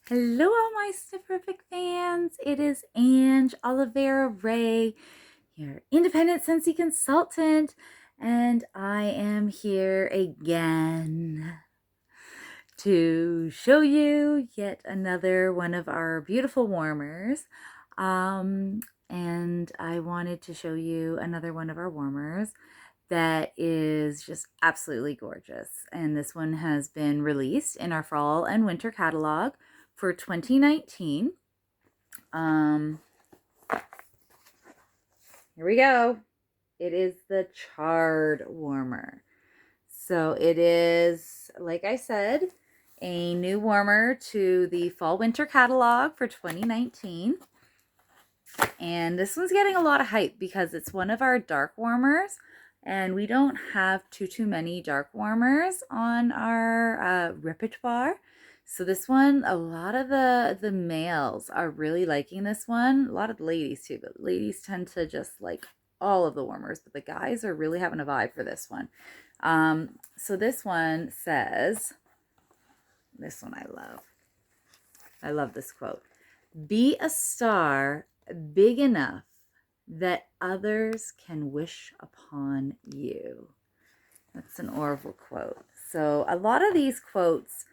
Hello, all my Snifferfic fans. It is Ange Oliveira Ray, your independent Scentsy consultant, and I am here again to show you yet another one of our beautiful warmers. And I wanted to show you another one of our warmers that is just absolutely gorgeous. And this one has been released in our fall and winter catalog for 2019. Here we go. It is the Charred warmer. So it is, like I said, a new warmer to the fall winter catalog for 2019. And this one's getting a lot of hype because it's one of our dark warmers, and we don't have too many dark warmers on our repertoire. So this one, a lot of the males are really liking this one. A lot of the ladies too, but ladies tend to just like all of the warmers, but the guys are really having a vibe for this one. So this one says, this one I love. I love this quote. Be a star big enough that others can wish upon you. That's an Orville quote. So a lot of these quotes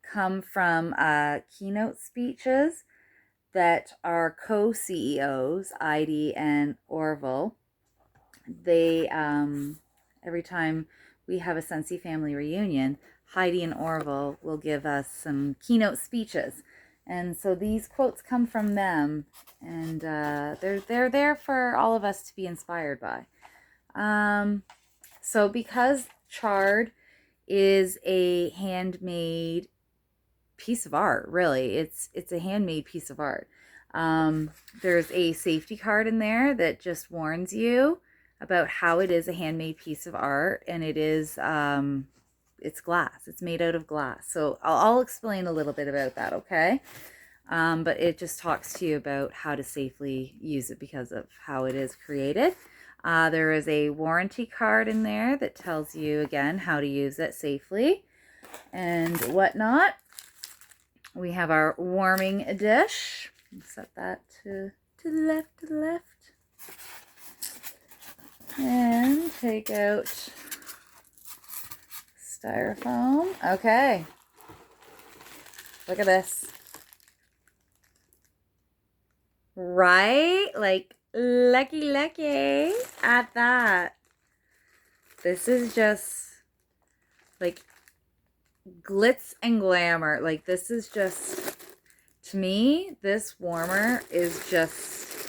come from keynote speeches that our co-CEOs, Heidi and Orville, they, every time we have a Scentsy family reunion, Heidi and Orville will give us some keynote speeches. And so these quotes come from them, and they're there for all of us to be inspired by. So because Charred is a handmade piece of art, really, it's a handmade piece of art. There's a safety card in there that just warns you about how it is a handmade piece of art, and it is it's glass. It's made out of glass. So I'll explain a little bit about that, okay? But it just talks to you about how to safely use it because of how it is created. There is a warranty card in there that tells you, again, how to use it safely and whatnot. We have our warming dish. Set that to the left. And take out styrofoam. Okay. Look at this. Right? Like, lucky at that. This is just like glitz and glamour. Like, this is just, to me, this warmer is just,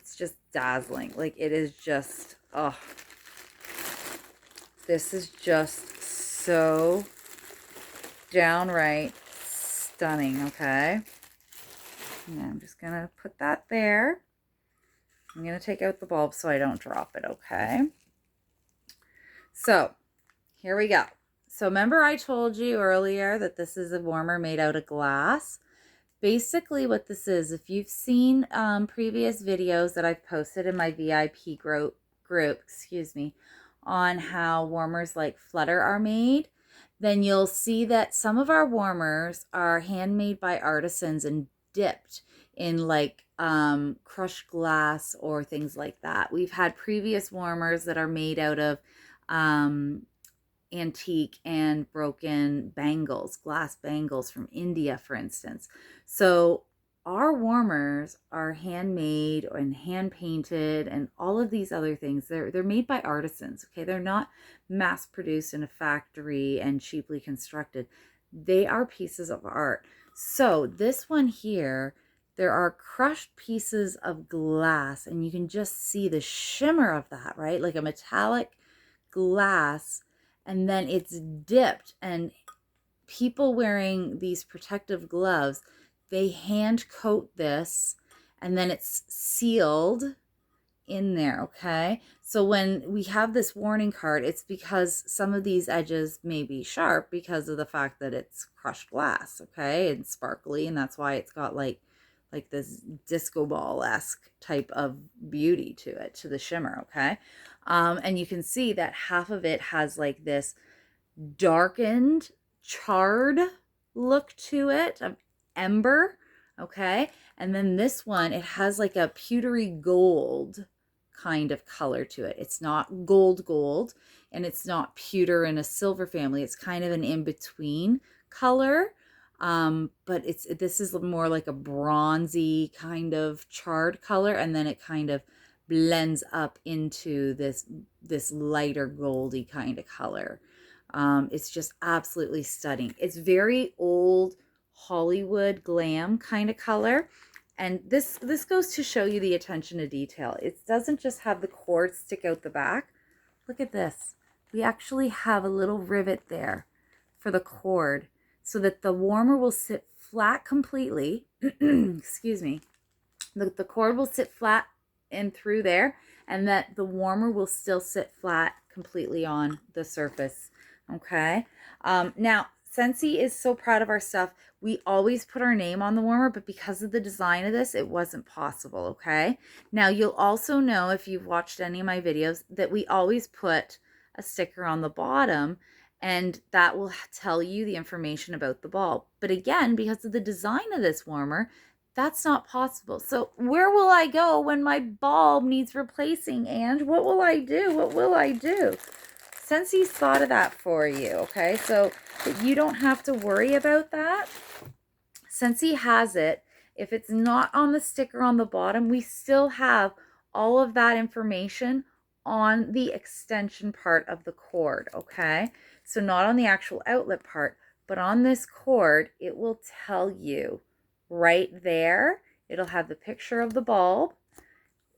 it's just dazzling. Like, it is just, oh, this is just so downright stunning, okay? And I'm just gonna put that there. I'm gonna take out the bulb so I don't drop it, okay? So, here we go. So remember I told you earlier that this is a warmer made out of glass? Basically what this is, if you've seen previous videos that I've posted in my VIP group, on how warmers like Flutter are made, then you'll see that some of our warmers are handmade by artisans and dipped in like crushed glass or things like that. We've had previous warmers that are made out of antique and broken bangles, glass bangles from India, for instance. So our warmers are handmade and hand painted and all of these other things. They're made by artisans, okay? They're not mass produced in a factory and cheaply constructed. They are pieces of art. So this one here, there are crushed pieces of glass, and you can just see the shimmer of that, right? Like a metallic glass, and then it's dipped, and people wearing these protective gloves, they hand coat this, and then it's sealed in there, okay? So when we have this warning card, it's because some of these edges may be sharp because of the fact that it's crushed glass, okay? And sparkly, and that's why it's got like this disco ball-esque type of beauty to it, to the shimmer, okay? And you can see that half of it has like this darkened, charred look to it. ember, okay? And then this one, it has like a pewtery gold kind of color to it. It's not gold, and it's not pewter in a silver family. It's kind of an in-between color. But this is more like a bronzy kind of charred color, and then it kind of blends up into this lighter goldy kind of color. It's just absolutely stunning. It's very old Hollywood glam kind of color. And this goes to show you the attention to detail. It doesn't just have the cord stick out the back. Look at this. We actually have a little rivet there for the cord so that the warmer will sit flat completely. Excuse me. The cord will sit flat in through there, and that the warmer will still sit flat completely on the surface. Okay. Now, Scentsy is so proud of our stuff. We always put our name on the warmer, but because of the design of this, it wasn't possible, okay? Now, you'll also know if you've watched any of my videos that we always put a sticker on the bottom, and that will tell you the information about the bulb. But again, because of the design of this warmer, that's not possible. So where will I go when my bulb needs replacing, and what will I do? What will I do? Scentsy's thought of that for you, okay? So that you don't have to worry about that. Scentsy has it. If it's not on the sticker on the bottom, we still have all of that information on the extension part of the cord, okay? So not on the actual outlet part, but on this cord, it will tell you right there. It'll have the picture of the bulb,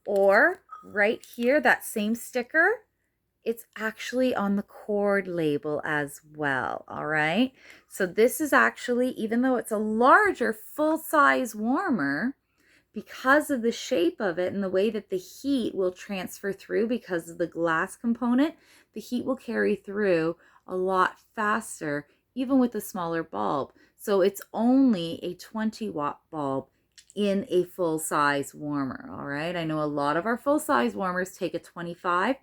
or right here, that same sticker, it's actually on the cord label as well, all right? So this is actually, even though it's a larger full-size warmer, because of the shape of it and the way that the heat will transfer through because of the glass component, the heat will carry through a lot faster, even with a smaller bulb. So it's only a 20-watt bulb in a full-size warmer, all right? I know a lot of our full-size warmers take a 25.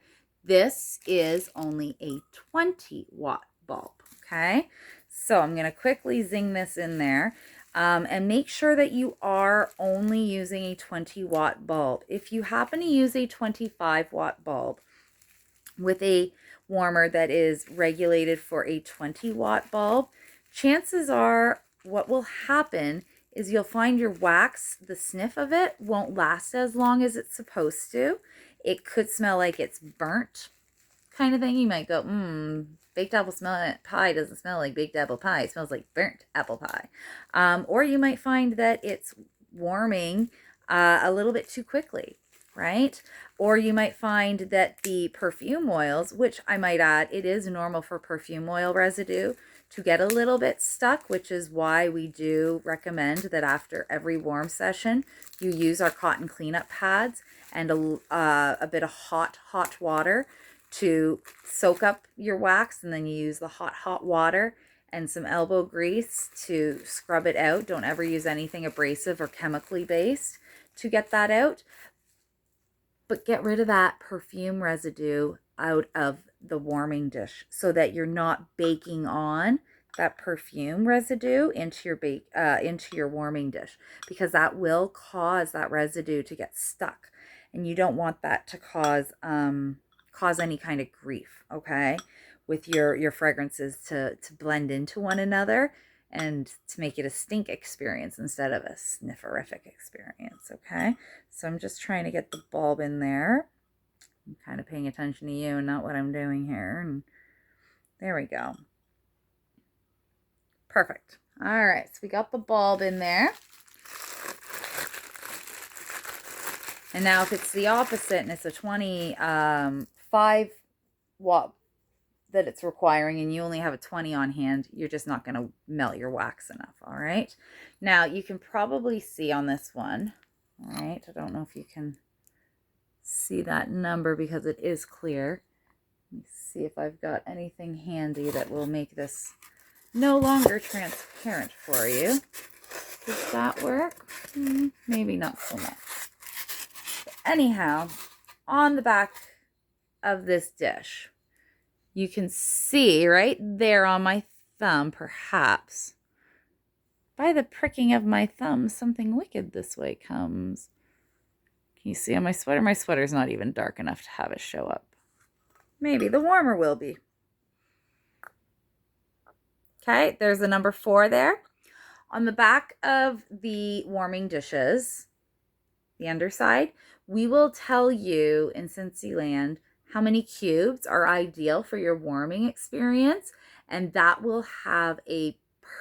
This is only a 20-watt bulb, okay? So I'm going to quickly zing this in there, and make sure that you are only using a 20-watt bulb. If you happen to use a 25-watt bulb with a warmer that is regulated for a 20-watt bulb, chances are what will happen is you'll find your wax, the sniff of it, won't last as long as it's supposed to. It could smell like it's burnt kind of thing. You might go, baked apple pie doesn't smell like baked apple pie. It smells like burnt apple pie. Or you might find that it's warming a little bit too quickly, right? Or you might find that the perfume oils, which I might add, it is normal for perfume oil residue to get a little bit stuck, which is why we do recommend that after every warm session, you use our cotton cleanup pads and a bit of hot water to soak up your wax, and then you use the hot water and some elbow grease to scrub it out. Don't ever use anything abrasive or chemically based to get that out. But get rid of that perfume residue out of the warming dish so that you're not baking on that perfume residue into your warming dish, because that will cause that residue to get stuck, and you don't want that to cause any kind of grief, okay, with your fragrances to blend into one another and to make it a stink experience instead of a snifferific experience, okay? So I'm just trying to get the bulb in there. I'm kind of paying attention to you and not what I'm doing here. And there we go. Perfect. All right, so we got the bulb in there. And now if it's the opposite and it's a 25 watt that it's requiring and you only have a 20 on hand, you're just not going to melt your wax enough, all right? Now you can probably see on this one, all right? I don't know if you can see that number because it is clear. Let me see if I've got anything handy that will make this no longer transparent for you. Does that work? Maybe not so much. But anyhow, on the back of this dish, you can see right there on my thumb, perhaps. By By the pricking of my thumb, something wicked this way comes. Can you see on my sweater? My sweater's not even dark enough to have it show up. Maybe the warmer will be. Okay, there's the number 4 there. On the back of the warming dishes, the underside, we will tell you in Scentsy Land how many cubes are ideal for your warming experience, and that will have a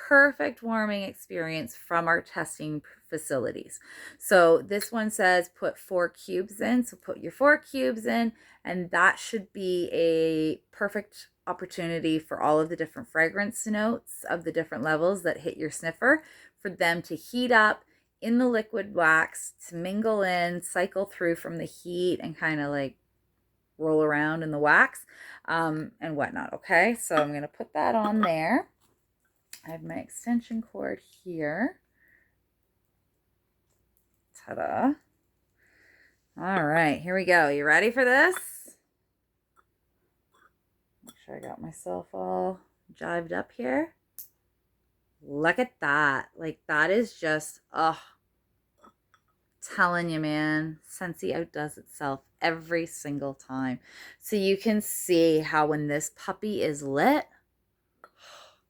perfect warming experience from our testing facilities. So this one says put 4 cubes in, so put your 4 cubes in, and that should be a perfect opportunity for all of the different fragrance notes of the different levels that hit your sniffer, for them to heat up in the liquid wax, to mingle in, cycle through from the heat, and kind of like roll around in the wax and whatnot. Okay, so I'm going to put that on there. I have my extension cord here. Ta-da. All right, here we go. You ready for this? Make sure I got myself all jived up here. Look at that. Like, that is just, oh, telling you, man, Scentsy outdoes itself every single time. So you can see how when this puppy is lit,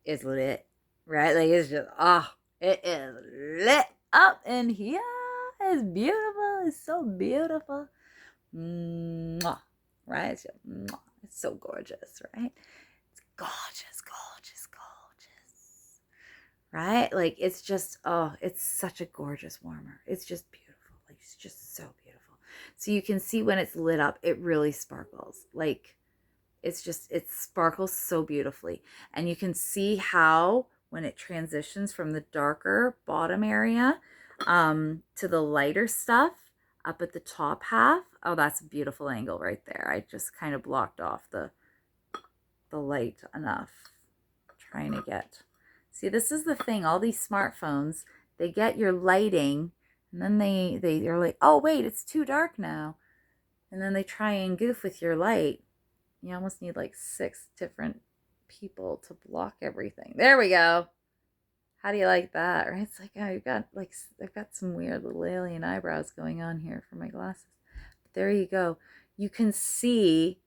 it's lit, right? Like, it's just, oh, it is lit up in here. It's beautiful. It's so beautiful. Mwah. Right? It's, just, mwah. It's so gorgeous, right? It's gorgeous, gorgeous, gorgeous. Right? Like, it's just, oh, it's such a gorgeous warmer. It's just beautiful. Like, it's just so beautiful. So you can see when it's lit up, it really sparkles. Like, it's just, it sparkles so beautifully. And you can see how when it transitions from the darker bottom area to the lighter stuff up at the top half. Oh, that's a beautiful angle right there. I just kind of blocked off the light enough. Trying to get, see, this is the thing. All these smartphones, they get your lighting, and then they're like, oh wait, it's too dark now, and then they try and goof with your light. You almost need like 6 different people to block everything. There we go. How do you like that, right? It's like, oh, you've got like, I've got some weird little alien eyebrows going on here for my glasses. But there you go. You can see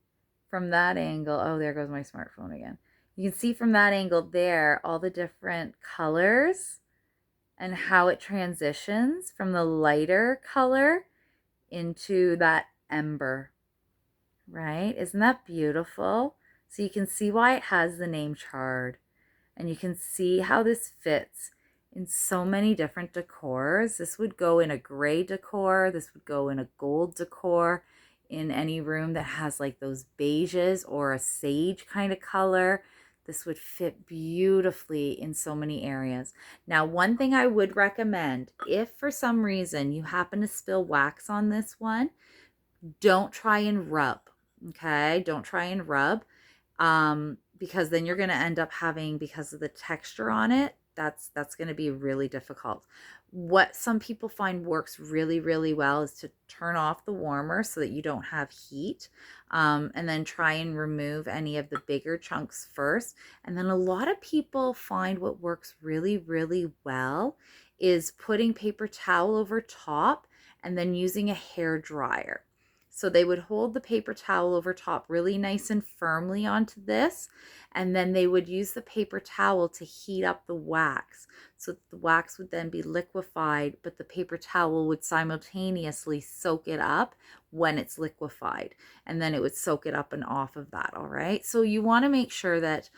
from that angle, oh, there goes my smartphone again. You can see from that angle there all the different colors and how it transitions from the lighter color into that ember, right? Isn't that beautiful? So you can see why it has the name Charred. And you can see how this fits in so many different decors. This would go in a gray decor. This would go in a gold decor, in any room that has like those beiges or a sage kind of color. This would fit beautifully in so many areas. Now, one thing I would recommend, if for some reason you happen to spill wax on this one, don't try and rub, okay? Don't try and rub, because then you're going to end up having, because of the texture on it, that's going to be really difficult. What some people find works really, really well is to turn off the warmer so that you don't have heat, and then try and remove any of the bigger chunks first. And then a lot of people find what works really, really well is putting paper towel over top and then using a hair dryer. So they would hold the paper towel over top really nice and firmly onto this, and then they would use the paper towel to heat up the wax. So the wax would then be liquefied, but the paper towel would simultaneously soak it up when it's liquefied, and then it would soak it up and off of that, all right? So you want to make sure that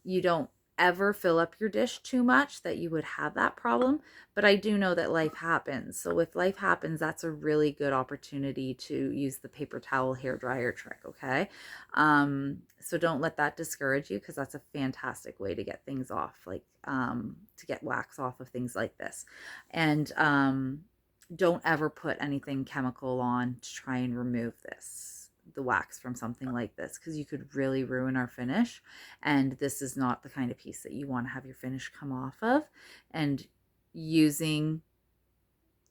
you don't ever fill up your dish too much, that you would have that problem. But I do know that life happens. So if life happens, that's a really good opportunity to use the paper towel hair dryer trick, okay? So don't let that discourage you, because that's a fantastic way to get things off, like to get wax off of things like this. And don't ever put anything chemical on to try and remove the wax from something like this, because you could really ruin our finish. And this is not the kind of piece that you want to have your finish come off of. And using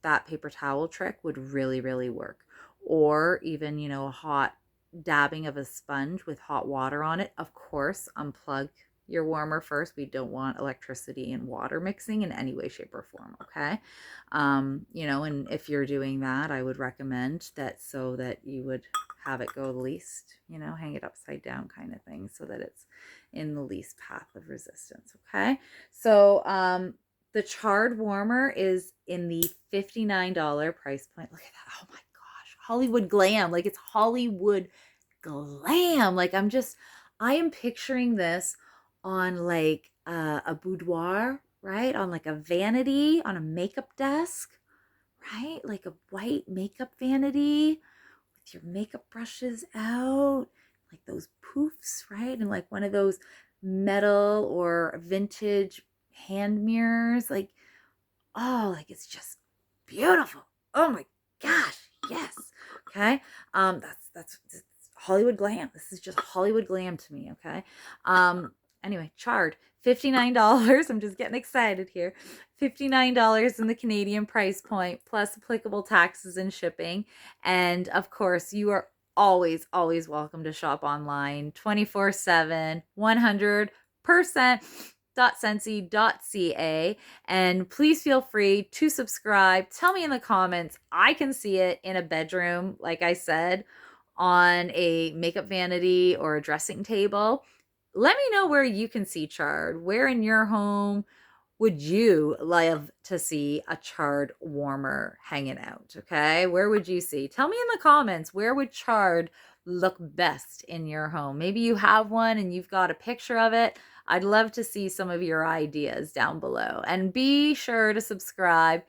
that paper towel trick would really, really work. Or even, a hot dabbing of a sponge with hot water on it. Of course, unplug your warmer first. We don't want electricity and water mixing in any way, shape, or form, okay? You know, and if you're doing that, I would recommend that so that you would have it go the least, you know, hang it upside down kind of thing so that it's in the least path of resistance, okay? So, the Charred warmer is in the $59 price point. Look at that. Oh my gosh. Hollywood glam. Like, it's Hollywood glam. Like, I am picturing this on like a boudoir, right? On like a vanity, on a makeup desk, right? Like a white makeup vanity with your makeup brushes out, like those poofs, right? And like one of those metal or vintage hand mirrors. Like, oh, like it's just beautiful. Oh my gosh, yes. Okay. That's Hollywood glam. This is just Hollywood glam to me, okay? Anyway, Charred, $59. I'm just getting excited here. $59 in the Canadian price point, plus applicable taxes and shipping. And of course, you are always welcome to shop online 24/7, 100% .scentsy.ca, and please feel free to subscribe. Tell me in the comments. I can see it in a bedroom, like I said, on a makeup vanity or a dressing table. Let me know where you can see Charred. Where in your home would you love to see a Charred warmer hanging out? Okay, where would you see? Tell me in the comments, where would Charred look best in your home? Maybe you have one and you've got a picture of it. I'd love to see some of your ideas down below. And be sure to subscribe.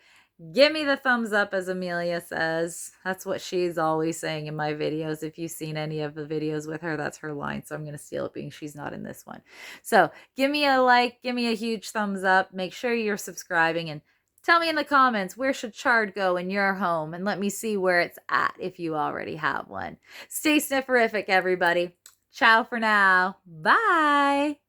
Give me the thumbs up, as Amelia says. That's what she's always saying in my videos. If you've seen any of the videos with her, that's her line. So I'm going to steal it, being she's not in this one. So give me a like, give me a huge thumbs up. Make sure you're subscribing, and tell me in the comments, where should Charred go in your home? And let me see where it's at if you already have one. Stay snifferific, everybody. Ciao for now. Bye.